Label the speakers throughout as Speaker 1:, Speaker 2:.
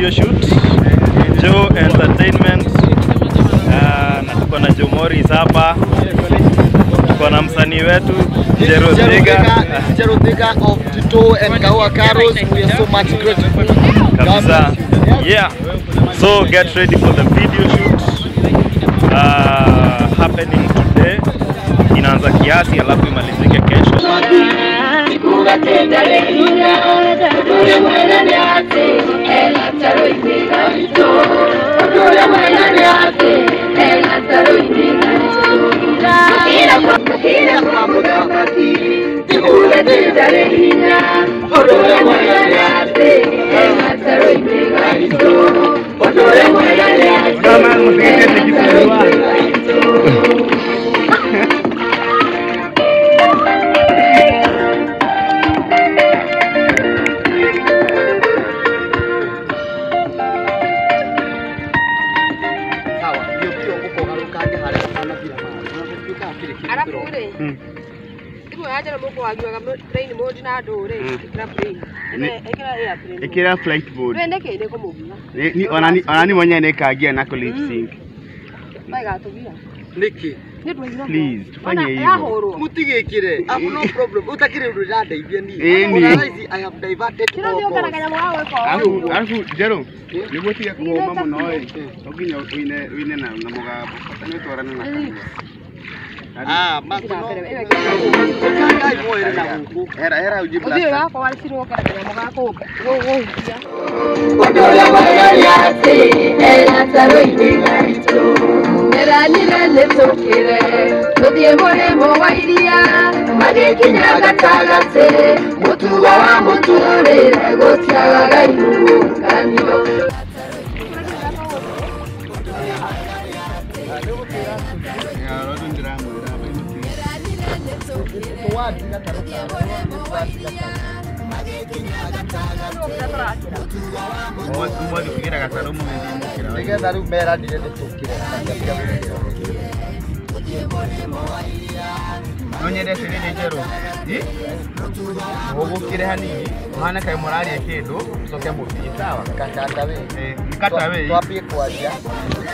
Speaker 1: video shoot Joe Entertainment. Na tuko na Joe Morris hapa. Tuko na msanii wetu Jero Thega
Speaker 2: of Tito and Kawa Caros. We are so much grateful.
Speaker 1: Kabisa. Yeah. So get ready for the video shoot happening today. Inaanza kiasi alafu imalizike kesho.
Speaker 3: Ekira flight mode. Ni onani mwenye nekagia nako lip sync.
Speaker 2: Niki.
Speaker 3: Please, tufanye hivyo.
Speaker 2: Mutigekire. I have no problem. Utakire urada ivyeni. I have diverted
Speaker 3: Alafu Jero, nibotia kuoma muno oginya wine na mugabo. Patane torana na kanwa. Era uji blast.
Speaker 4: Udio yako walisiro kana mugako.
Speaker 3: Nonyede sirine Jero. Ogukire hanini mwana kai morali ekedo soke mubi sawa
Speaker 2: Kakatawe.
Speaker 3: Katawe.
Speaker 2: Twapi kwaja.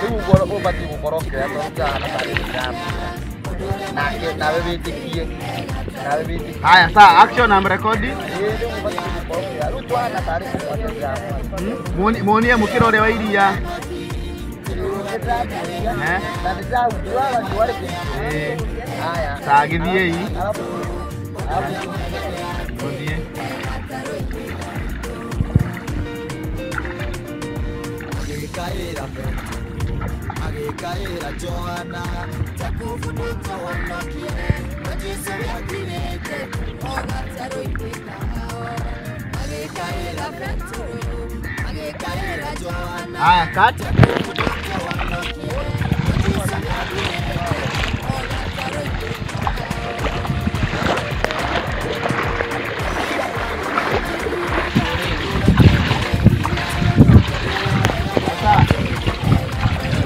Speaker 2: Ugoro obati ugoroke atotana kare jamu. Nawe bitikie.
Speaker 3: Haya sawa, action am recording. Muoni ya mukirore wa iria. Haya. Sawa githie hii. Githie.
Speaker 5: Agekaira Joana takufunika wanakie majisi yakirete ogataro ikao agekaira Petro agekaira Joana
Speaker 3: Haya cut.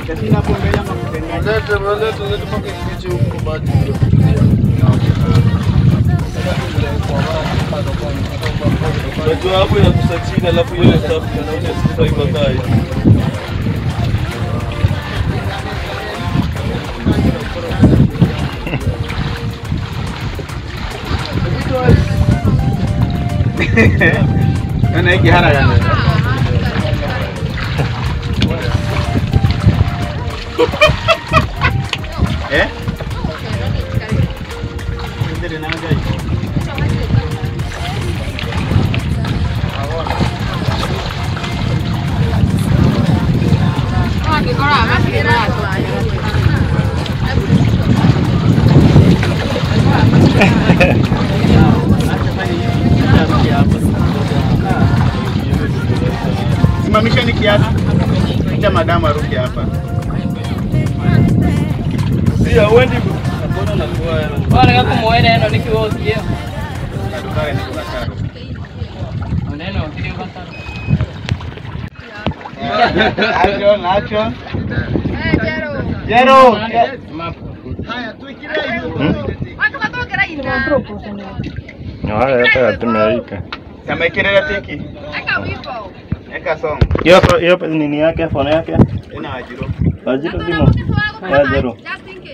Speaker 3: Kasina pombela makupenda.
Speaker 2: Lete mpaka kichi huko baadhi.
Speaker 6: Unajua hapo ya kusachina alafu ile stuff inaona sifa iko kai.
Speaker 3: Ana hiki haraka. Ndere na ngai. Simamisheni kiasi. Acha madamu aruke hapa.
Speaker 6: Pia wendi mbona na kwa
Speaker 7: wale kama muone neno nikiwa usikie.
Speaker 3: Kadukare ni kwa karo.
Speaker 7: Neno ndio basta.
Speaker 3: Action. Jero.
Speaker 2: Haya tuikire hiyo.
Speaker 4: Kama tokera ina.
Speaker 1: No, haya tumeika.
Speaker 3: Kama ikirera teki.
Speaker 4: Aka wipo.
Speaker 3: Eka song.
Speaker 1: Hiyo nini yake, phone yake?
Speaker 3: Ina Wajiro.
Speaker 1: Wajiro simo. Wajiro.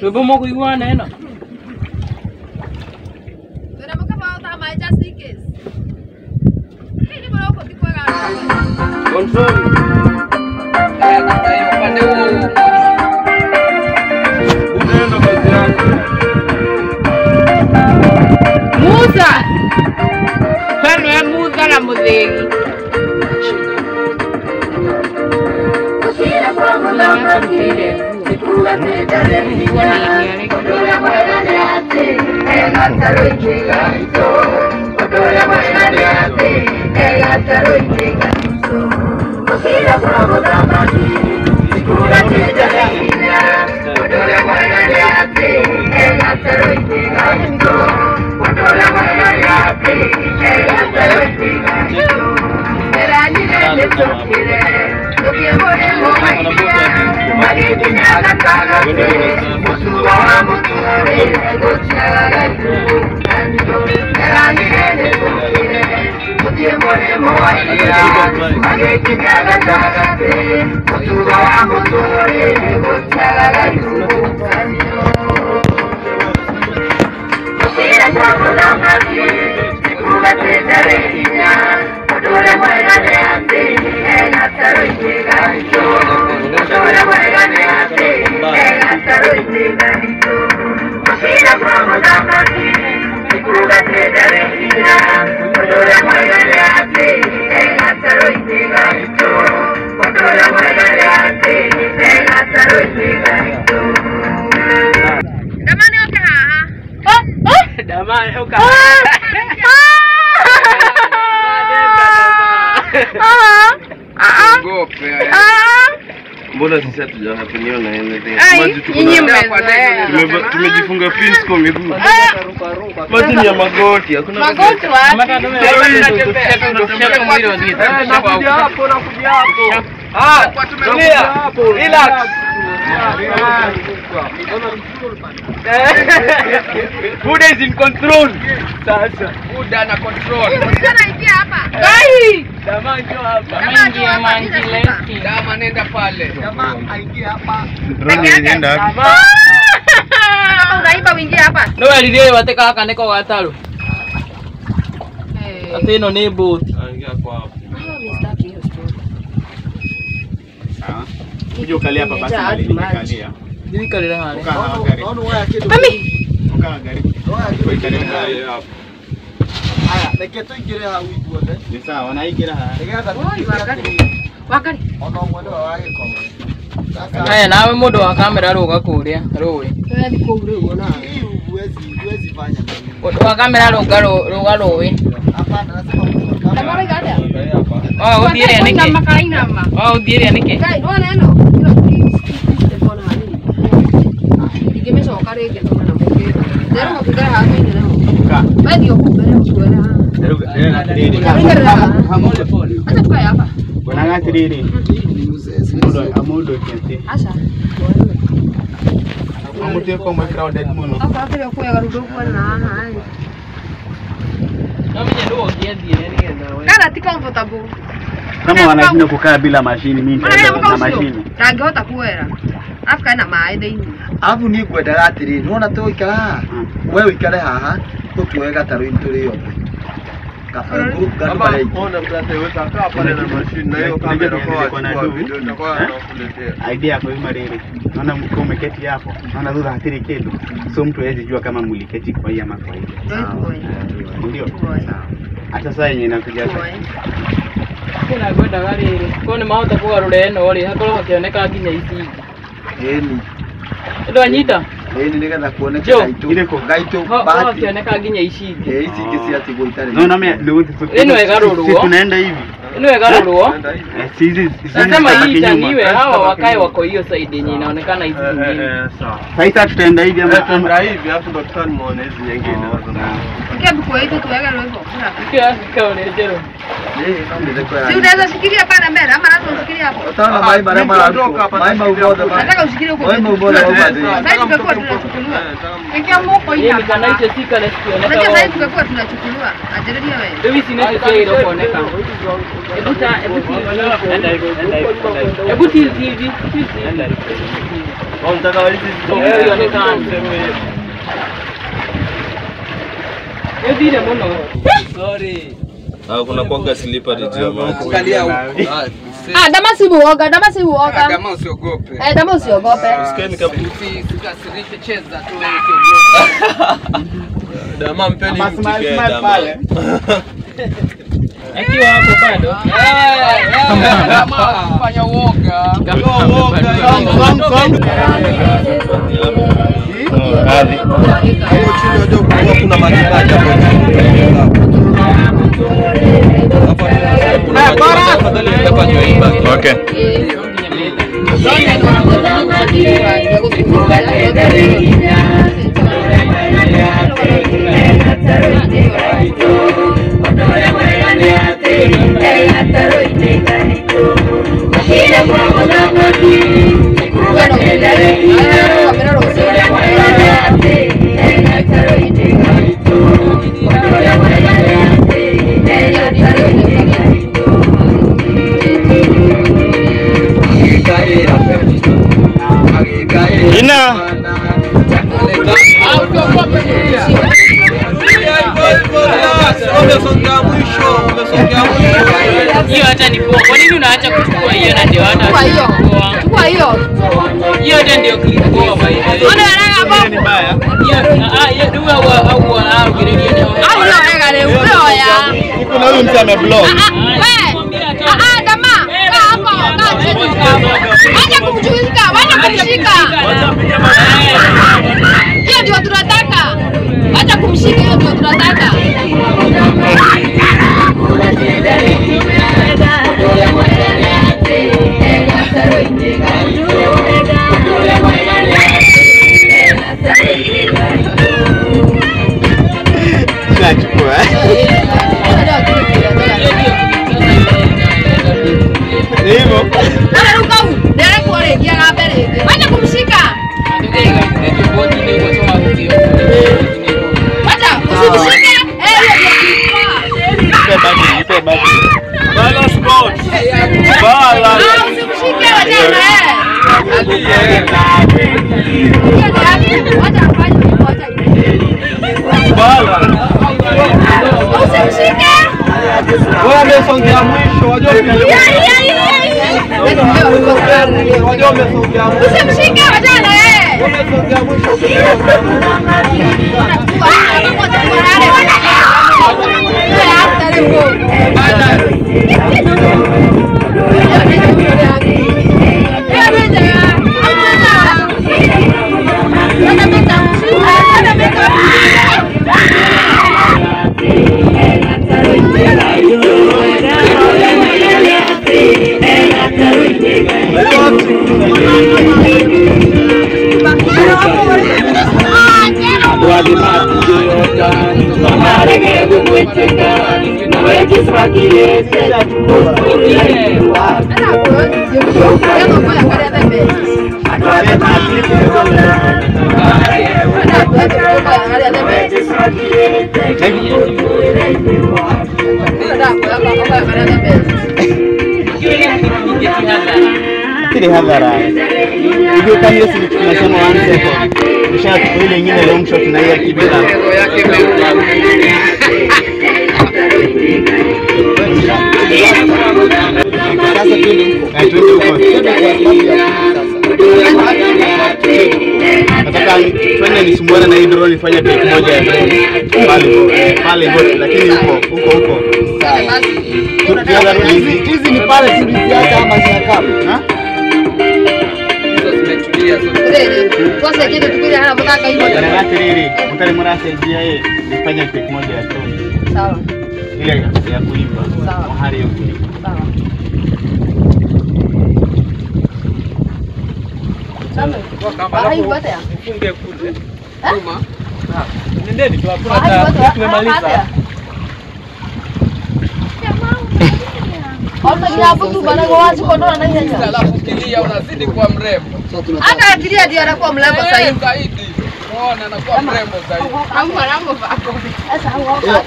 Speaker 7: Wewe moko igwa neno.
Speaker 6: Control. Unaenda kazi yako.
Speaker 4: Musa. Kwani ya Musa na Mudhegi.
Speaker 6: Mbona sisi hatujapeniona anything?
Speaker 1: Tumejifunga pins kwa miguu. Maji ya magoti, hakuna
Speaker 4: magoti wapi?
Speaker 6: Nakuja hapo. Relax. Buddha is in control. Sasa Buddha na control.
Speaker 4: Sana ingia hapa. Gai!
Speaker 6: Dama njoo hapa.
Speaker 7: Ingia manjileki.
Speaker 6: Dama nenda pale.
Speaker 2: Jamaa aingia hapa.
Speaker 1: drone inaenda wapi?
Speaker 4: Kama unaiba uingie hapa.
Speaker 7: No alirie wateka kaneko gataro. Ateno ni boat.
Speaker 6: Aingia kwa hapo.
Speaker 3: Kuja ukalia hapa basi mali nikalia.
Speaker 7: Nini kalira hali?
Speaker 3: Ukaa gari.
Speaker 2: Naona wewe kitu.
Speaker 4: Mami.
Speaker 3: Ukaa gari.
Speaker 2: Haya, neketo ingire ha uiguothe.
Speaker 3: Ni sawa wanaingira hapa.
Speaker 2: Nigetha
Speaker 4: Wakari.
Speaker 2: ono mwendo wa wagiko. Sasa
Speaker 7: Haya nawe mundu wa kamera ruga kuria rui.
Speaker 4: Wewe kugure uona.
Speaker 2: hii huwezi fanya nini?
Speaker 7: Mundu wa kamera ruga rui.
Speaker 2: Hapana, nasema mtu wa kamera.
Speaker 4: Tamara gada.
Speaker 7: Oh uthiria niki.
Speaker 4: Makainama.
Speaker 7: Oh uthiria niki.
Speaker 4: Gai, wana eno. Telefona hani. Ikimesoka rege ndo na muge. Ndio muge hapo ndio
Speaker 3: Ukaa.
Speaker 4: wewe ndio kubere kuera. Acha tukae hapa.
Speaker 3: Wanangatiriri. Amudo kete.
Speaker 4: Acha.
Speaker 3: Amutio kwa mwe crowded muno.
Speaker 4: Hapa hapa ndio kwa garudo kwa na hai.
Speaker 7: Kama ndio kiendie nigenda wewe.
Speaker 4: Kana ti comfortable.
Speaker 3: Kama wanashinda kukaa bila mashini mimi nitaenda na mashini.
Speaker 4: Tangehota kuera. Afika na mai thĩinĩ.
Speaker 2: Abu ni ngwendaga atiriri, nona tu ikara haha. Wewe ikare haha, tutuwe gataro-inĩ tũrĩ othe. Kaburu gandu bare.
Speaker 6: Ona mtateweka kaa pale na machine na hiyo kamera kwa video itakuwa inakuletea.
Speaker 3: Idea yako hiyo marere. Naona mko umeketi hapo. Naona dhudha hatiri kendo. So mtu hawezi jua kama mliketi kwa hii ama kwa hii. Ndio. Hata saa yenyewe inakuja sasa.
Speaker 7: Kuna gwenda gari. Kwa ni mahota kugarura eno ri hakorwo hakioneka nginya ici.
Speaker 2: Eni.
Speaker 7: Ndio anyita.
Speaker 2: Eni nigetha kuoneka
Speaker 7: Jo,
Speaker 2: gaitũ
Speaker 7: Ho
Speaker 2: bahati.
Speaker 7: hakioneka nginya ici.
Speaker 2: Ici ingĩ ciatigwo itarĩ.
Speaker 3: Naona mimi ndio
Speaker 7: Eno egarurwo.
Speaker 3: Sisi tunaenda hivi.
Speaker 7: Eno egarurwo.
Speaker 3: Sisi
Speaker 7: Nasema hii itaniwe hawa wakae wako hiyo side yenye inaonekana hizi zingine.
Speaker 6: Sawa.
Speaker 3: Sasa tutaenda hivi ama
Speaker 6: Tutaenda hivi hapo ndo tutamuone hizi nyingine hapo.
Speaker 4: Ikiwa kwa hiyo tuweke roho.
Speaker 7: Kia kaone jero.
Speaker 2: Ndio ndio kwa.
Speaker 4: Si unaweza shikilia pale mbele ama lazima ushikilie hapo.
Speaker 2: Utaona maimba na mara maimba uboda.
Speaker 4: Nataka usikilie huko.
Speaker 2: Maimba uboda huko.
Speaker 4: Sasa tungekuwa tunachukuliwa. Ingia moko hii.
Speaker 7: Kanaisha sika na sikio.
Speaker 4: Unajua sasa tungekuwa tunachukuliwa. Ajeredia wewe.
Speaker 7: Dewi sinete kwa ile kuoneka. Hebu TV.
Speaker 1: Unataka walisi
Speaker 7: Sorry.
Speaker 6: Kuna kuanga slippery juu ya maji.
Speaker 4: Dama si muoga.
Speaker 6: Dama usiogope.
Speaker 4: Dama usiogope.
Speaker 6: Usikeni kabisa.
Speaker 7: Usikasirike, cheza tu usiogope.
Speaker 6: Dama mpeni mtike dama.
Speaker 7: Akiwa hapo bado. Dama fanya uoga.
Speaker 1: Hadi.
Speaker 6: Hapo chini unajua kuna majimaji hapo chini.
Speaker 1: Okay. Ina.
Speaker 7: Hiyo hata ni poa. Kwa nini unaacha kuchukua hiyo na ndio hata
Speaker 4: chukua hiyo.
Speaker 7: Hiyo hata ndio kilikuwa baya.
Speaker 1: Ni mbaya.
Speaker 7: Hiyo ndio au giredi ndio.
Speaker 4: Au leo ega leo ya.
Speaker 1: Kuna huyu mtu ameblock.
Speaker 4: Dama. Kaa hapo. Kaa chini. Acha kumshika. Hiyo ndio tunataka. Acha kumshika, hiyo ndio tunataka.
Speaker 3: Nachukua. Hivyo.
Speaker 4: Ruka huyu. Ndio kule kia ngapere. Acha kumshika. Acha usimshike.
Speaker 1: Nipe bagi. Balance sport. Balance.
Speaker 4: Usimshike wajana Acha afanye hivyo, acha
Speaker 1: Balance.
Speaker 4: usimshike.
Speaker 6: Wewe umesongea mwisho, wajua wajua umesongea mwisho.
Speaker 4: Usimshike wajana
Speaker 6: Umesongea mwisho.
Speaker 3: Kile hadhara. Hiyo kama hiyo sisi tunasema one second. Kisha ile nyingine long shot na hiyo kibera. Sasa twende huko. Nataka twende nisumbuane na hii drone ifanye take moja ya pale bote, lakini huko.
Speaker 2: Hizi ni pale tuliziacha ama zinakaa.
Speaker 4: Kwanza kitu tukija hapa nataka hiyo.
Speaker 3: Mtale mrasa njia hii nifanye take moja ya drone.
Speaker 4: Sawa.
Speaker 3: Ile ya kuimba.
Speaker 4: Sawa.
Speaker 3: Mahali ya kuimba.
Speaker 4: Sawa. Bahai wote ya.
Speaker 7: Funge kule.
Speaker 4: Nyuma.
Speaker 7: Nendeni tu hapo tumemaliza.
Speaker 4: Hata hapo tu bana kwa wazi kwa ndo na yeye.
Speaker 8: Alafu kilia unazidi kuwa mrembo.
Speaker 4: Hata akilia ndio anakuwa mrembo zaidi.
Speaker 8: Muone anakuwa mrembo zaidi.
Speaker 4: Au mwanangu wako. Sasa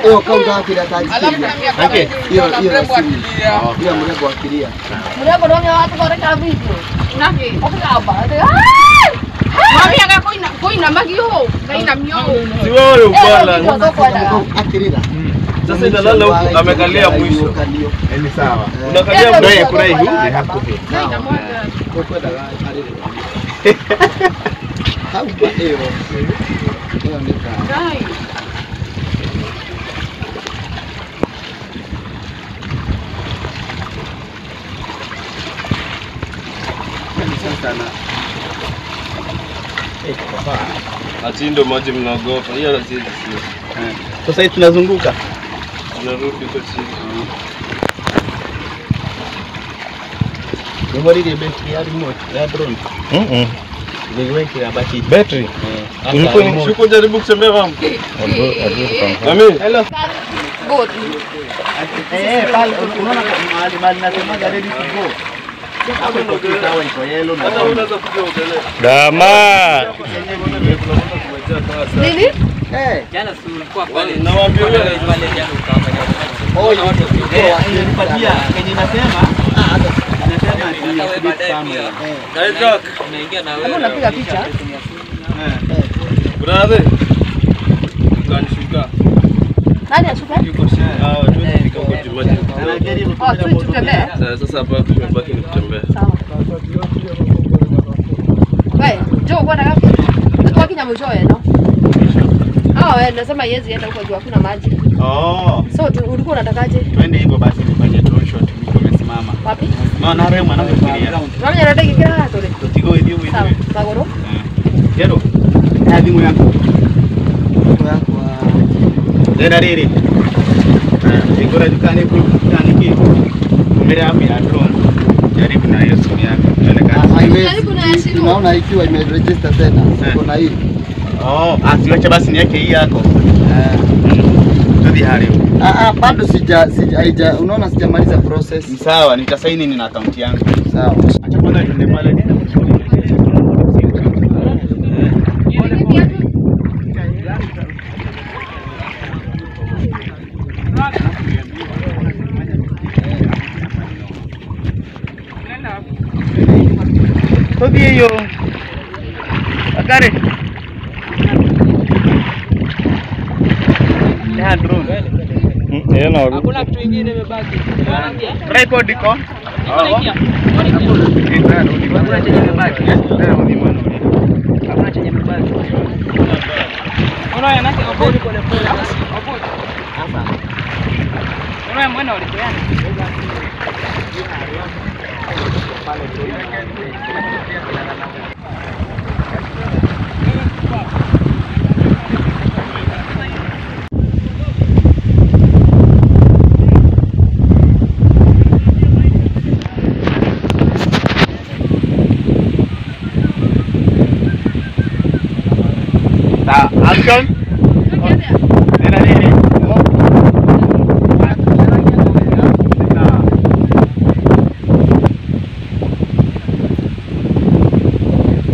Speaker 2: Hiyo kaunta akili ataji.
Speaker 8: Alafu na miaka mingi hiyo mrembo akilia.
Speaker 2: Hiyo mrembo akilia.
Speaker 4: mrembo ndio watu kwa reka video. Naki. Hapa. Mami akakoina magio. Kaina mio.
Speaker 1: Si wewe ubala.
Speaker 2: Akilila.
Speaker 1: Sasa italala huku amekalia mwisho.
Speaker 3: Ni sawa.
Speaker 1: Unakalia
Speaker 3: Ndio kuna hiyo ni hapo.
Speaker 4: Kaina moja.
Speaker 2: Haupa hiyo. Hiyo ndio.
Speaker 4: Dai.
Speaker 1: Ati ndo maji mnaogopa. Hiyo lazima sio.
Speaker 3: Sasa hivi tunazunguka.
Speaker 1: Tunarudi kwa chini.
Speaker 3: Ndio ile betri ya remote ya drone. Ndio ya battery.
Speaker 1: Battery. Ulikuwa jaribu kutembea mama. Mami.
Speaker 3: Hello.
Speaker 4: Good.
Speaker 3: Pale unaona mahali nasema ready to go. Hapo ndio kitawa iko yellow na
Speaker 1: hata unaweza kuja uendelee.
Speaker 9: Dama.
Speaker 4: Nini?
Speaker 8: Jana tulikuwa pale.
Speaker 1: Nawaambia wewe
Speaker 8: pale jana ukafanya.
Speaker 3: Oh, nipatia kenye nasema anasema ni baadaye.
Speaker 1: Kaitoka.
Speaker 8: Unaingia na
Speaker 4: Kama
Speaker 8: wewe.
Speaker 4: unapiga picha?
Speaker 1: Brother. Ukanishuka.
Speaker 4: Nani ashuka?
Speaker 1: Tuwezi huko jimaji.
Speaker 4: Tutembee.
Speaker 1: Sasa hapa tumebaki ni kutembea.
Speaker 4: Sawa. Wewe, njoo kwa ngapi? Kwa kinyama ujoe no. Nasema yezi enda huko juu hakuna maji. So ulikuwa unatakaje?
Speaker 3: Twende hivyo basi nifanye drone shot niko nimesimama.
Speaker 4: Wapi?
Speaker 3: Na remo mwanangu fikiria.
Speaker 4: Mami anataka kila hapo ile.
Speaker 3: Tutigo hiyo hiyo.
Speaker 4: Sawa, bagoro.
Speaker 3: Yero. Hadi mu yako. Dera riri. Ikora dukani kukutani ki. Mbele hapo ya drone. Jaribu na hiyo simu yako.
Speaker 4: Jaribu na hiyo simu.
Speaker 2: Naona ikiwa imeregister tena. Kuna hii.
Speaker 3: Asiwache basi niweke hii yako. Tudi hali.
Speaker 2: Bado haija unaona sijamaliza process.
Speaker 3: Sawa, nitasaini na account yangu.
Speaker 2: Sawa.
Speaker 3: Acha kwanza tuende pale. Tudi hiyo. Akare. Ya drone.
Speaker 7: Hakuna kitu kingine imebaki.
Speaker 3: Record iko.
Speaker 7: Unaingia.
Speaker 3: Hakuna chenye imebaki.
Speaker 7: Hakuna chenye imebaki. Unaona nake hapo pole pole. Hapo. Hapa. Unaona mwana ulipeana.
Speaker 3: Action. Nena nini?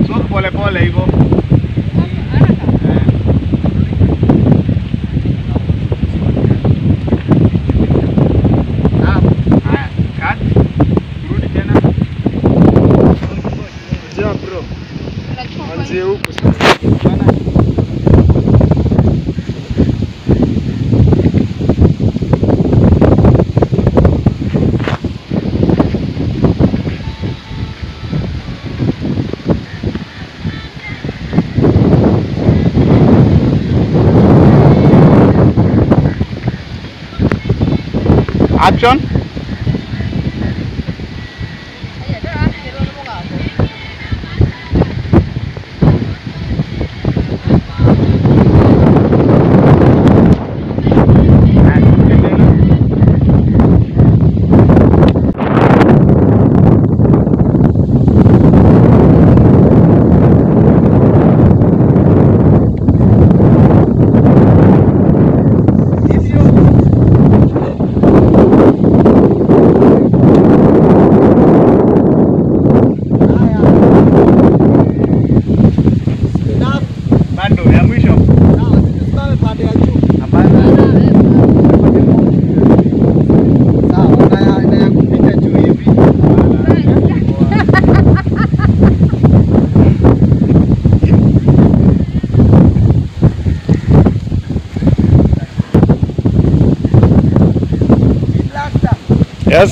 Speaker 3: So pole pole hivyo. Cut. Rudi tena.
Speaker 1: Ja bro. Anzie huko sasa.
Speaker 3: Action.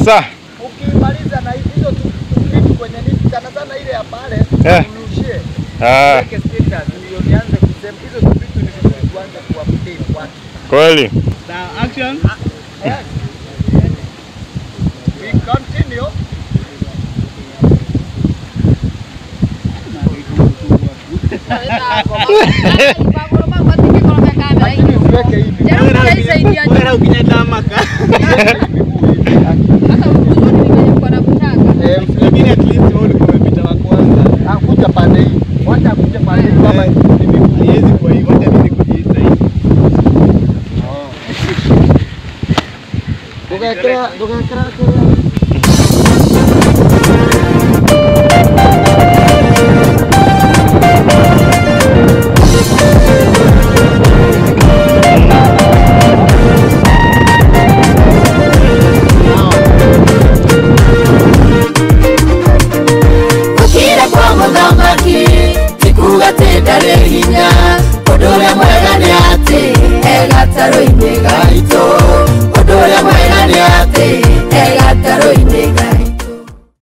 Speaker 1: Kabisa.
Speaker 2: Ukimaliza na hizo vitu kwenye nini sana sana ile ya pale urushie. Weke status ndio nianze kusema hizo vitu ni vitu kuanza kuupdate watu.
Speaker 1: Kweli.
Speaker 3: Now action.
Speaker 2: Yes. We continue.
Speaker 5: Ukira kwa muthamaki tikuga tendare hinya